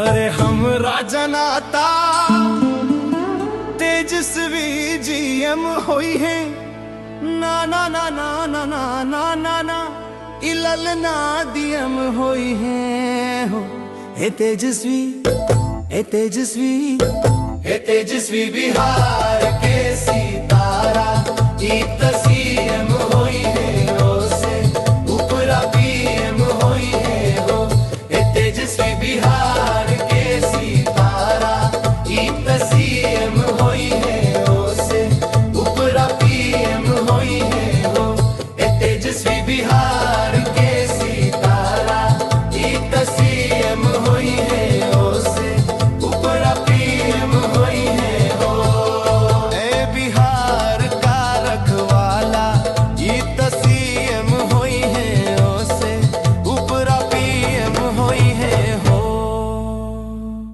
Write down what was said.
अरे हम राजनाता तेजस्वी जीएम होई है ना ना ना ना ना ना ना ना ना इलल ना दियम होई है हो हे तेजस्वी हे तेजस्वी हे तेजस्वी बिहार के सितारा की तस्वीर